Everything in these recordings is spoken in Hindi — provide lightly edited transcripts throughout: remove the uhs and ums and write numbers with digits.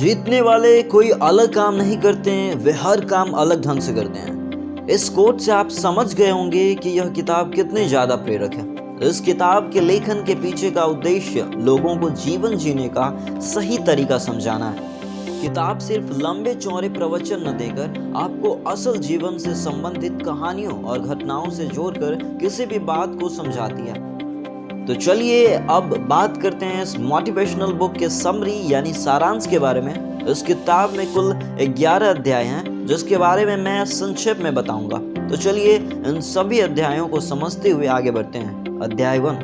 जीतने वाले कोई अलग काम नहीं करते हैं, वे हर काम अलग ढंग से करते हैं। इस कोट से आप समझ गए होंगे कि यह किताब कितनी ज्यादा प्रेरक है। इस किताब के लेखन के पीछे का उद्देश्य लोगों को जीवन जीने का सही तरीका समझाना है। किताब सिर्फ लंबे चौड़े प्रवचन न देकर आपको असल जीवन से संबंधित कहानियों और घटनाओं से जोड़कर किसी भी बात को समझाती है। तो चलिए अब बात करते हैं इस मोटिवेशनल बुक के समरी यानी सारांश के बारे में। इस किताब में कुल 11 अध्याय हैं जिसके बारे में मैं संक्षेप में बताऊंगा। तो चलिए इन सभी अध्यायों को समझते हुए आगे बढ़ते हैं। अध्याय 1,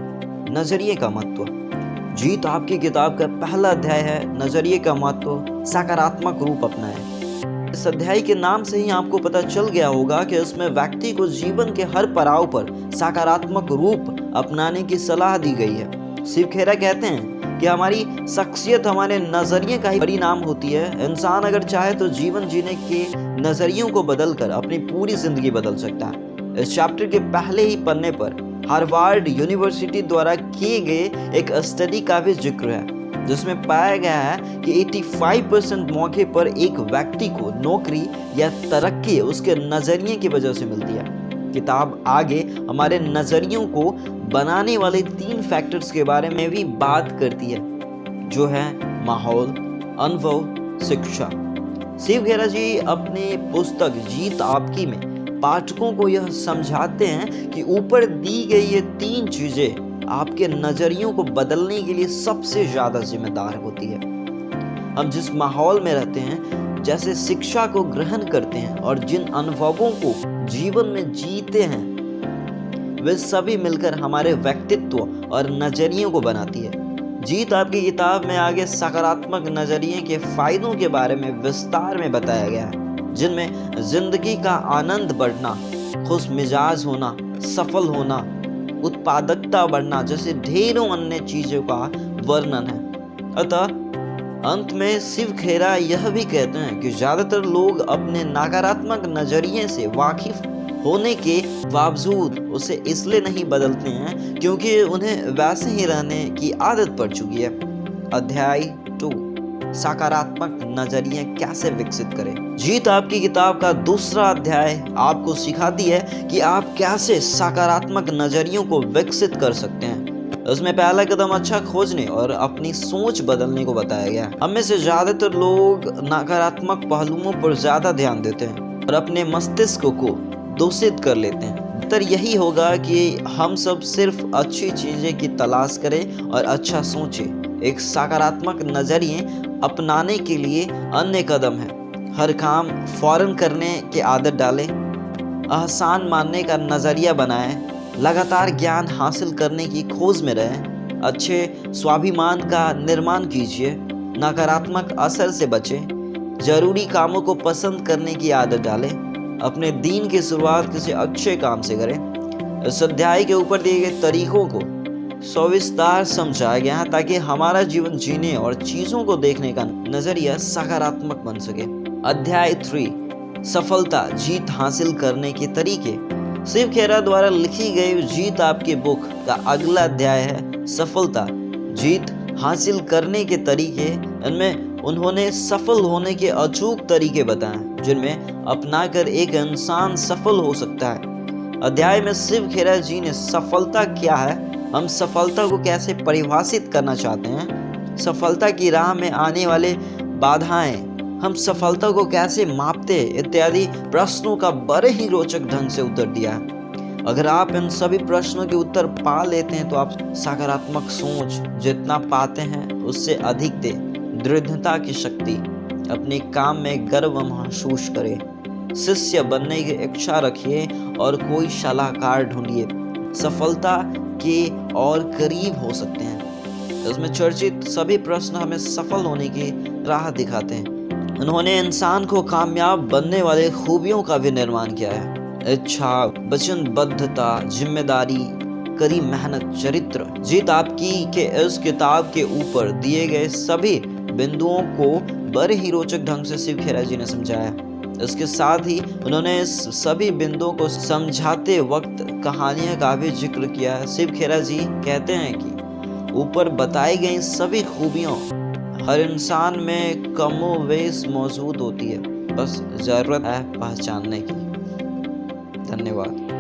नजरिए का महत्व। जीत आपकी किताब का पहला अध्याय है, नजरिए का महत्व, सकारात्मक रूप अपनाएं। इस अध्याय के नाम से ही आपको पता चल गया होगा कि इसमें व्यक्ति को जीवन के हर पड़ाव पर सकारात्मक रूप अपनाने की सलाह दी गई है। शिव खेरा कहते हैं कि हमारी शख्सियत हमारे नजरिए का ही परिणाम होती है। इंसान अगर चाहे तो जीवन जीने के नजरियों को बदलकर अपनी पूरी जिंदगी बदल सकता है। इस चैप्टर के पहले ही पन्ने पर हार्वर्ड यूनिवर्सिटी द्वारा किए गए एक स्टडी का भी जिक्र है जिसमें पाया गया है कि 85% मौके पर एक व्यक्ति को नौकरी या तरक्की उसके नजरिए की वजह से मिलती है। किताब आगे हमारे नजरियों को बनाने वाले 3 फैक्टर्स के बारे में भी बात करती है जो है माहौल, अनुभव, शिक्षा। शिव खेरा जी अपने पुस्तक जीत आपकी में पाठकों को यह समझाते हैं कि ऊपर दी गई ये 3 चीजें आपके नजरियों को बदलने के लिए सबसे ज्यादा जिम्मेदार होती है। हम जिस माहौल में रहते हैं, जैसे शिक्षा को ग्रहण करते हैं और जिन अनुभवों को जीवन में जीते हैं, वे सभी मिलकर हमारे व्यक्तित्व और नजरियों को बनाती है। जीत आपकी किताब में आगे सकारात्मक नजरिए के फायदों के बारे में विस्तार में बताया गया है, जिनमें जिंदगी का आनंद बढ़ना, खुश मिजाज होना, सफल होना, उत्पादकता बढ़ना जैसे ढेरों अन्य चीजों का वर्णन है। अतः अंत में शिव खेरा यह भी कहते हैं कि ज्यादातर लोग अपने नकारात्मक नजरिए से वाकिफ होने के बावजूद उसे इसलिए नहीं बदलते हैं क्योंकि उन्हें वैसे ही रहने की आदत पड़ चुकी है। अध्याय 2, सकारात्मक नजरिए कैसे विकसित करें। जीत आपकी किताब का दूसरा अध्याय आपको सिखाती है कि आप कैसे सकारात्मक नजरियों को विकसित कर सकते हैं। उसमें पहला कदम अच्छा खोजने और अपनी सोच बदलने को बताया गया है। हम में से ज्यादातर लोग नकारात्मक पहलुओं पर ज्यादा ध्यान देते हैं और अपने मस्तिष्क को दूषित कर लेते हैं। बेहतर यही होगा कि हम सब सिर्फ अच्छी चीजें की तलाश करें और अच्छा सोचें। एक सकारात्मक नजरिए अपनाने के लिए अन्य कदम है, हर काम फौरन करने की आदत डालें, आसान मानने का नजरिया बनाएं, लगातार ज्ञान हासिल करने की खोज में रहें, अच्छे स्वाभिमान का निर्माण कीजिए, नकारात्मक असर से बचें, जरूरी कामों को पसंद करने की आदत डालें, अपने दिन की शुरुआत किसी अच्छे काम से करें। इस अध्याय के ऊपर दिए गए तरीकों को सविस्तार समझाया गया है ताकि हमारा जीवन जीने और चीजों को देखने का नजरिया सकारात्मक बन सके। अध्याय 3, सफलता जीत हासिल करने के तरीके। शिव खेरा द्वारा लिखी गई जीत आपकी बुक का अगला अध्याय है सफलता जीत हासिल करने के तरीके। इनमें उन्होंने सफल होने के अचूक तरीके बताए जिनमें अपनाकर एक इंसान सफल हो सकता है। अध्याय में शिव खेरा जी ने सफलता क्या है, हम सफलता को कैसे परिभाषित करना चाहते हैं, सफलता की राह में आने वाले बाधाएं, हम सफलता को कैसे मापते इत्यादि प्रश्नों का बड़े ही रोचक ढंग से उत्तर दिया है। अगर आप इन सभी प्रश्नों के उत्तर पा लेते हैं तो आप सकारात्मक सोच जितना पाते हैं उससे अधिक दे, दृढ़ता की शक्ति, अपने काम में गर्व महसूस करें, शिष्य बनने की इच्छा रखिए और कोई सलाहकार ढूंढिए, सफलता के और करीब हो सकते हैं। इसमें चर्चित सभी प्रश्न हमें सफल होने की राह दिखाते हैं। उन्होंने इंसान को कामयाब बनने वाले खूबियों का भी निर्माण किया है, इच्छा, वचनबद्धता, जिम्मेदारी, कड़ी मेहनत, चरित्र। जीत आपकी के इस किताब के ऊपर दिए गए सभी बिंदुओं को बड़े ही रोचक ढंग से शिव खेरा जी ने समझाया। इसके साथ ही उन्होंने इस सभी बिंदुओं को समझाते वक्त कहानियों का भी जिक्र किया है। शिव खेरा जी कहते हैं कि ऊपर बताई गई सभी खूबियों हर इंसान में कमो वेश मौजूद होती है, बस ज़रूरत है पहचानने की। धन्यवाद।